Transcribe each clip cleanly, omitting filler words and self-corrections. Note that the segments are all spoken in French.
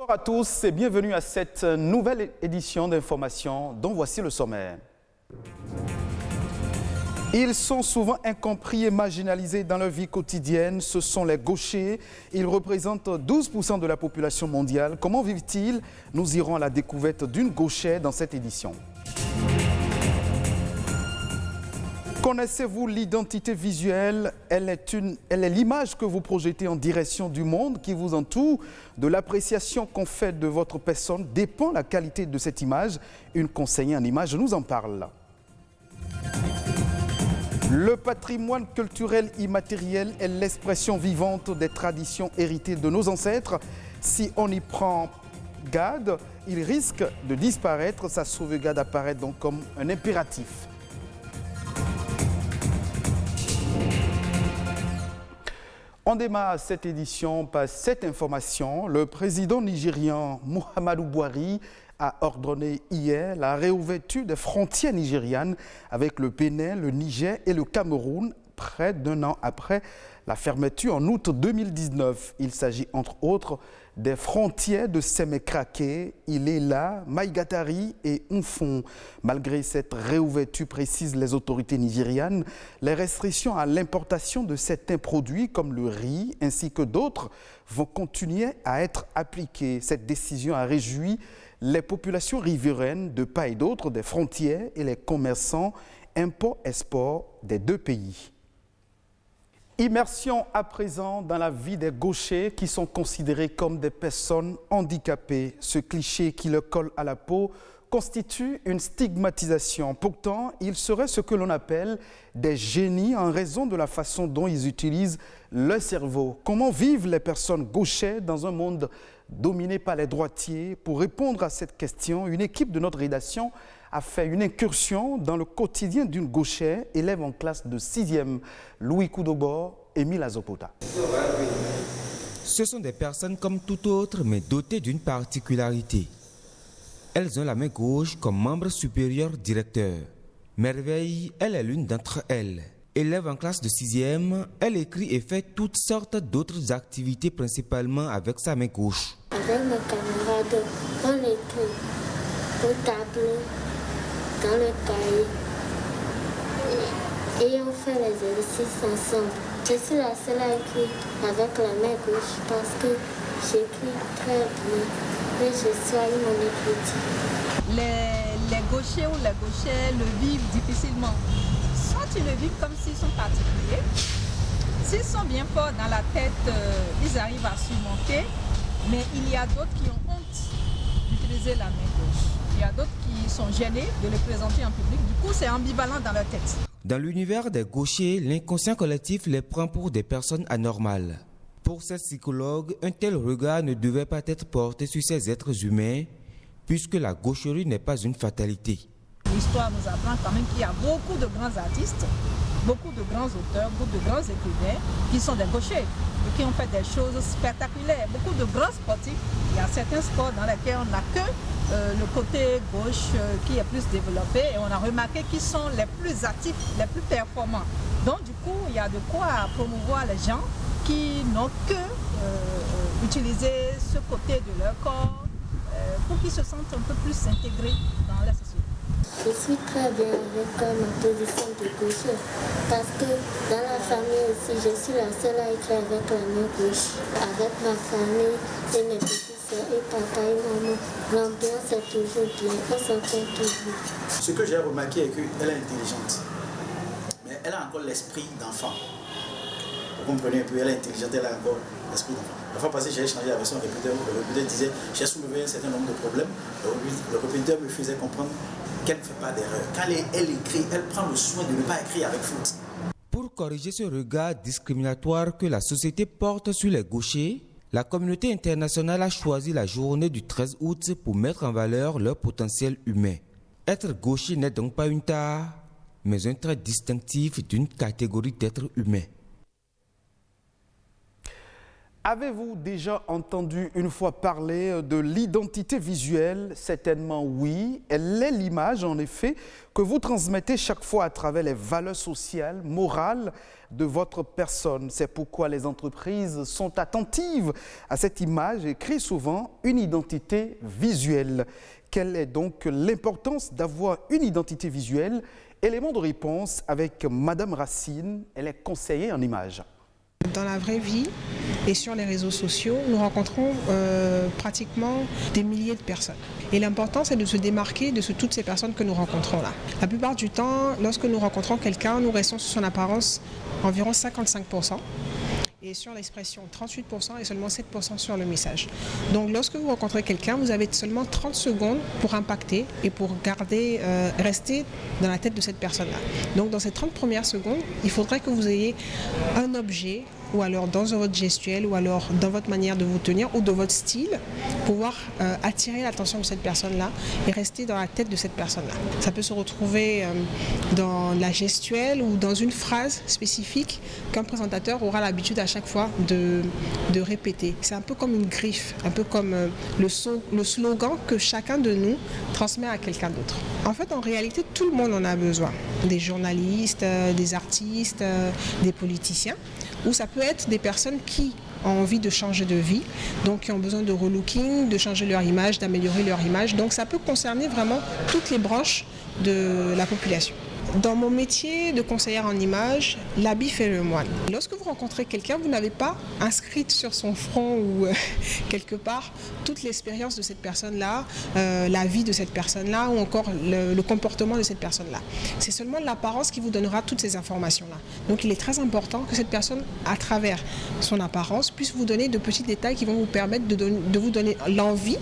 Bonjour à tous et bienvenue à cette nouvelle édition d'information dont voici le sommaire. Ils sont souvent incompris et marginalisés dans leur vie quotidienne. Ce sont les gauchers. Ils représentent 12% de la population mondiale. Comment vivent-ils? Nous irons à la découverte d'une gauchère dans cette édition. Connaissez-vous l'identité visuelle? Elle est l'image que vous projetez en direction du monde qui vous entoure. De l'appréciation qu'on fait de votre personne dépend la qualité de cette image. Une conseillère en image nous en parle. Le patrimoine culturel immatériel est l'expression vivante des traditions héritées de nos ancêtres. Si on y prend garde, il risque de disparaître. Sa sauvegarde apparaît donc comme un impératif. On démarre cette édition par cette information. Le président nigérian Muhammadu Buhari a ordonné hier la réouverture des frontières nigérianes avec le Bénin, le Niger et le Cameroun, près d'un an après la fermeture en août 2019. Il s'agit entre autres des frontières de Sémékraké, Ilela, Maïgatari et Unfon. Malgré cette réouverture, précisent les autorités nigérianes, les restrictions à l'importation de certains produits comme le riz ainsi que d'autres vont continuer à être appliquées. Cette décision a réjoui les populations riveraines de part et d'autre des frontières et les commerçants import-export des deux pays. Immersion à présent dans la vie des gauchers qui sont considérés comme des personnes handicapées. Ce cliché qui leur colle à la peau constitue une stigmatisation. Pourtant, ils seraient ce que l'on appelle des génies en raison de la façon dont ils utilisent leur cerveau. Comment vivent les personnes gauchères dans un monde dominé par les droitiers? Pour répondre à cette question, une équipe de notre rédaction a fait une incursion dans le quotidien d'une gauchère, élève en classe de 6e, Louis Koudobor, Émile Azopota. Ce sont des personnes comme tout autre, mais dotées d'une particularité. Elles ont la main gauche comme membre supérieur directeur. Merveille, elle est l'une d'entre elles. Élève en classe de 6e, elle écrit et fait toutes sortes d'autres activités, principalement avec sa main gauche. Avec mes camarades, on écrit au tableau, dans le cahier, et on fait les exercices ensemble. Je suis la seule à écrire avec la main gauche parce que j'écris très bien et je soigne mon écriture. Les gauchers ou les gauchères le vivent difficilement. Soit ils le vivent comme s'ils sont particuliers, s'ils sont bien forts dans la tête, ils arrivent à surmonter, mais il y a d'autres qui ont honte d'utiliser la main gauche. Il y a d'autres qui sont gênés de le présenter en public. Du coup, c'est ambivalent dans leur tête. Dans l'univers des gauchers, l'inconscient collectif les prend pour des personnes anormales. Pour ces psychologues, un tel regard ne devait pas être porté sur ces êtres humains, puisque la gaucherie n'est pas une fatalité. L'histoire nous apprend quand même qu'il y a beaucoup de grands artistes, beaucoup de grands auteurs, beaucoup de grands écrivains qui sont des gauchers et qui ont fait des choses spectaculaires. Beaucoup de grands sportifs, il y a certains sports dans lesquels on n'a que le côté gauche qui est plus développé et on a remarqué qu'ils sont les plus actifs, les plus performants. Donc du coup, il y a de quoi promouvoir les gens qui n'ont que utiliser ce côté de leur corps pour qu'ils se sentent un peu plus intégrés dans la société. Je suis très bien avec ma position de gauche parce que dans la famille aussi, je suis la seule à écrire avec la main gauche. Avec ma famille et mes petits soeurs et papa et maman, l'ambiance est toujours bien, on s'entend toujours. Ce que j'ai remarqué est qu'elle est intelligente, mais elle a encore l'esprit d'enfant. Vous comprenez un peu, elle est intelligente, elle a encore l'esprit d'enfant. La fois passée, j'ai échangé avec son répétiteur. Le répétiteur disait j'ai soulevé un certain nombre de problèmes. Le répétiteur me faisait comprendre qu'elle ne fait pas d'erreur. Quand elle écrit, elle prend le soin de ne pas écrire avec faute. Pour corriger ce regard discriminatoire que la société porte sur les gauchers, la communauté internationale a choisi la journée du 13 août pour mettre en valeur leur potentiel humain. Être gaucher n'est donc pas une tare, mais un trait distinctif d'une catégorie d'êtres humains. Avez-vous déjà entendu une fois parler de l'identité visuelle? Certainement oui. Elle est l'image, en effet, que vous transmettez chaque fois à travers les valeurs sociales, morales de votre personne. C'est pourquoi les entreprises sont attentives à cette image et créent souvent une identité visuelle. Quelle est donc l'importance d'avoir une identité visuelle? Élément de réponse avec Madame Racine, elle est conseillère en images. Dans la vraie vie et sur les réseaux sociaux, nous rencontrons pratiquement des milliers de personnes. Et l'important, c'est de se démarquer de toutes ces personnes que nous rencontrons là. La plupart du temps, lorsque nous rencontrons quelqu'un, nous restons sur son apparence environ 55%. Et sur l'expression 38% et seulement 7% sur le message. Donc lorsque vous rencontrez quelqu'un, vous avez seulement 30 secondes pour impacter et pour rester dans la tête de cette personne-là. Donc dans ces 30 premières secondes, il faudrait que vous ayez un objet ou alors dans votre gestuelle ou alors dans votre manière de vous tenir ou de votre style, pouvoir attirer l'attention de cette personne-là et rester dans la tête de cette personne-là. Ça peut se retrouver dans la gestuelle ou dans une phrase spécifique qu'un présentateur aura l'habitude à chaque fois de répéter. C'est un peu comme une griffe, un peu comme le slogan que chacun de nous transmet à quelqu'un d'autre. En fait, en réalité, tout le monde en a besoin. Des journalistes, des artistes, des politiciens, ou ça peut être des personnes qui ont envie de changer de vie, donc qui ont besoin de relooking, de changer leur image, d'améliorer leur image. Donc ça peut concerner vraiment toutes les branches de la population. Dans mon métier de conseillère en images, l'habit fait le moine. Lorsque vous rencontrez quelqu'un, vous n'avez pas inscrite sur son front ou quelque part toute l'expérience de cette personne-là, la vie de cette personne-là ou encore le comportement de cette personne-là. C'est seulement l'apparence qui vous donnera toutes ces informations-là. Donc il est très important que cette personne, à travers son apparence, puisse vous donner de petits détails qui vont vous permettre de vous donner l'envie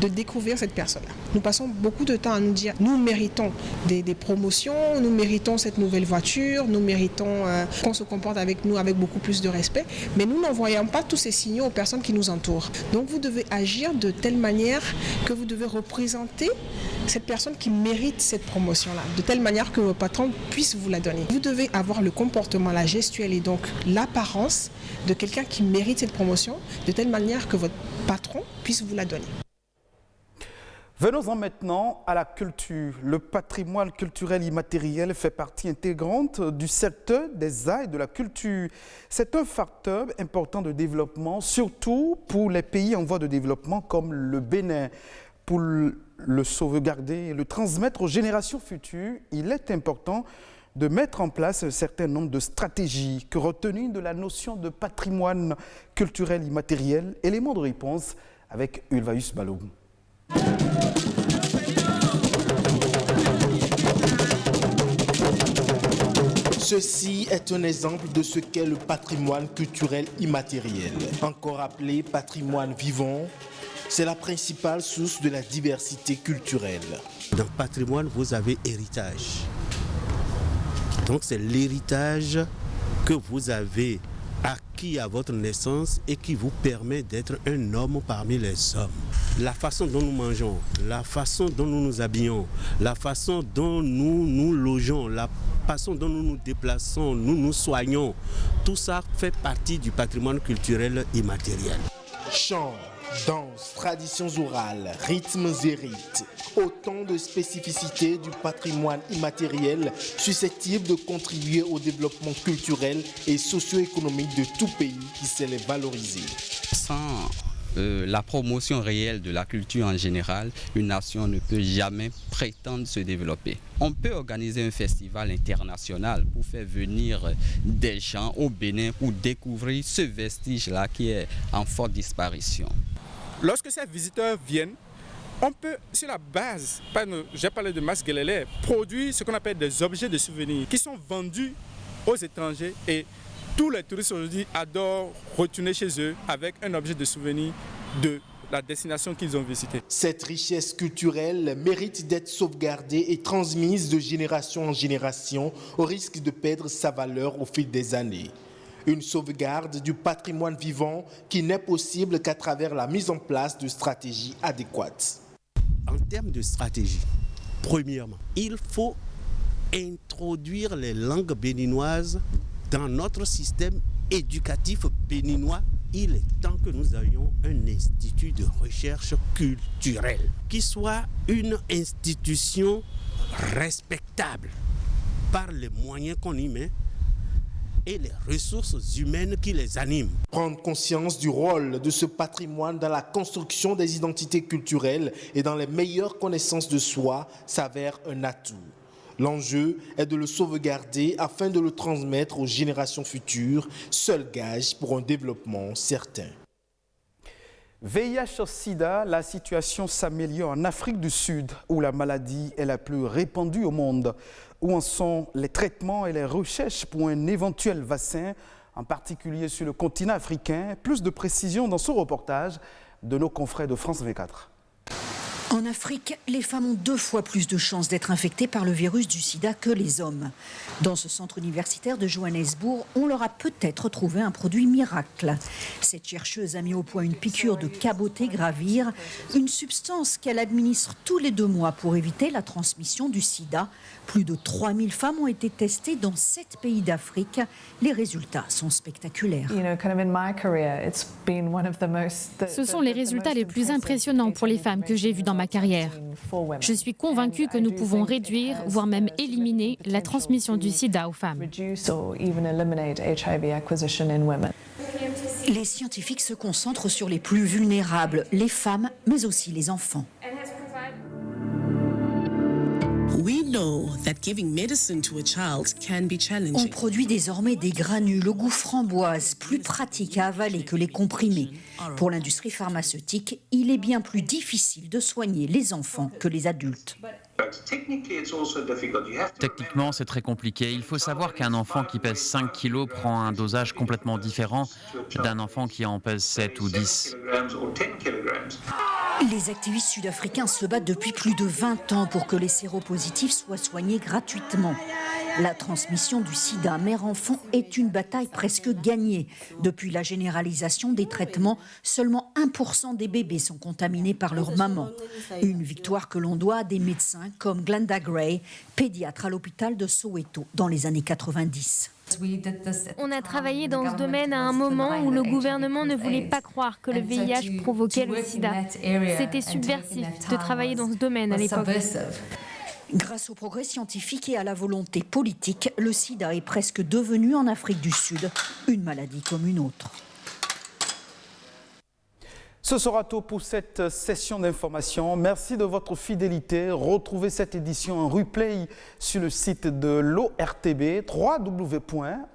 de découvrir cette personne-là. Nous passons beaucoup de temps à nous dire nous méritons des promotions, nous méritons cette nouvelle voiture, nous méritons qu'on se comporte avec nous avec beaucoup plus de respect, mais nous n'envoyons pas tous ces signaux aux personnes qui nous entourent. Donc vous devez agir de telle manière que vous devez représenter cette personne qui mérite cette promotion-là, de telle manière que votre patron puisse vous la donner. Vous devez avoir le comportement, la gestuelle et donc l'apparence de quelqu'un qui mérite cette promotion, de telle manière que votre patron puisse vous la donner. Venons-en maintenant à la culture. Le patrimoine culturel immatériel fait partie intégrante du secteur des arts et de la culture. C'est un facteur important de développement, surtout pour les pays en voie de développement comme le Bénin. Pour le sauvegarder et le transmettre aux générations futures, il est important de mettre en place un certain nombre de stratégies. Que retenir de la notion de patrimoine culturel immatériel? Élément de réponse avec Ulvaeus Balogun. Ceci est un exemple de ce qu'est le patrimoine culturel immatériel. Encore appelé patrimoine vivant, c'est la principale source de la diversité culturelle. Dans le patrimoine, vous avez héritage. Donc c'est l'héritage que vous avez acquis à votre naissance et qui vous permet d'être un homme parmi les hommes. La façon dont nous mangeons, la façon dont nous nous habillons, la façon dont nous nous logeons, la façon dont nous nous déplaçons, nous nous soignons, tout ça fait partie du patrimoine culturel immatériel. Chants, danses, traditions orales, rythmes et rites, autant de spécificités du patrimoine immatériel susceptibles de contribuer au développement culturel et socio-économique de tout pays qui sait les valoriser. Sans la promotion réelle de la culture en général, une nation ne peut jamais prétendre se développer. On peut organiser un festival international pour faire venir des gens au Bénin pour découvrir ce vestige-là qui est en forte disparition. Lorsque ces visiteurs viennent, on peut, sur la base, j'ai parlé de Masgelele, produire ce qu'on appelle des objets de souvenirs qui sont vendus aux étrangers et tous les touristes aujourd'hui adorent retourner chez eux avec un objet de souvenir de la destination qu'ils ont visitée. Cette richesse culturelle mérite d'être sauvegardée et transmise de génération en génération au risque de perdre sa valeur au fil des années. Une sauvegarde du patrimoine vivant qui n'est possible qu'à travers la mise en place de stratégies adéquates. En termes de stratégie, premièrement, il faut introduire les langues béninoises dans notre système éducatif béninois il est temps que nous ayons un institut de recherche culturelle qui soit une institution respectable par les moyens qu'on y met et les ressources humaines qui les animent. Prendre conscience du rôle de ce patrimoine dans la construction des identités culturelles et dans les meilleures connaissances de soi s'avère un atout. L'enjeu est de le sauvegarder afin de le transmettre aux générations futures, seul gage pour un développement certain. VIH-Sida, la situation s'améliore en Afrique du Sud, où la maladie est la plus répandue au monde. Où en sont les traitements et les recherches pour un éventuel vaccin, en particulier sur le continent africain? Plus de précisions dans ce reportage de nos confrères de France 24. En Afrique, les femmes ont 2 fois plus de chances d'être infectées par le virus du sida que les hommes. Dans ce centre universitaire de Johannesburg, on leur a peut-être trouvé un produit miracle. Cette chercheuse a mis au point une piqûre de cabotegravir, une substance qu'elle administre tous les 2 mois pour éviter la transmission du sida. Plus de 3000 femmes ont été testées dans 7 pays d'Afrique. Les résultats sont spectaculaires. Ce sont les résultats les plus impressionnants pour les femmes que j'ai vues dans ma carrière. Je suis convaincue que nous pouvons réduire, voire même éliminer la transmission du sida aux femmes. Les scientifiques se concentrent sur les plus vulnérables, les femmes, mais aussi les enfants. On produit désormais des granules au goût framboise, plus pratiques à avaler que les comprimés. Pour l'industrie pharmaceutique, il est bien plus difficile de soigner les enfants que les adultes. Techniquement, c'est très compliqué. Il faut savoir qu'un enfant qui pèse 5 kilos prend un dosage complètement différent d'un enfant qui en pèse 7 ou 10. Les activistes sud-africains se battent depuis plus de 20 ans pour que les séropositifs soient soignés gratuitement. La transmission du sida mère-enfant est une bataille presque gagnée. Depuis la généralisation des traitements, seulement 1% des bébés sont contaminés par leur maman. Une victoire que l'on doit à des médecins comme Glenda Gray, pédiatre à l'hôpital de Soweto dans les années 90. On a travaillé dans ce domaine à un moment où le gouvernement ne voulait pas croire que le VIH provoquait le sida. C'était subversif de travailler dans ce domaine à l'époque. Grâce au progrès scientifique et à la volonté politique, le sida est presque devenu en Afrique du Sud une maladie comme une autre. Ce sera tout pour cette session d'information. Merci de votre fidélité. Retrouvez cette édition en replay sur le site de l'ORTB, www.ortb.bj.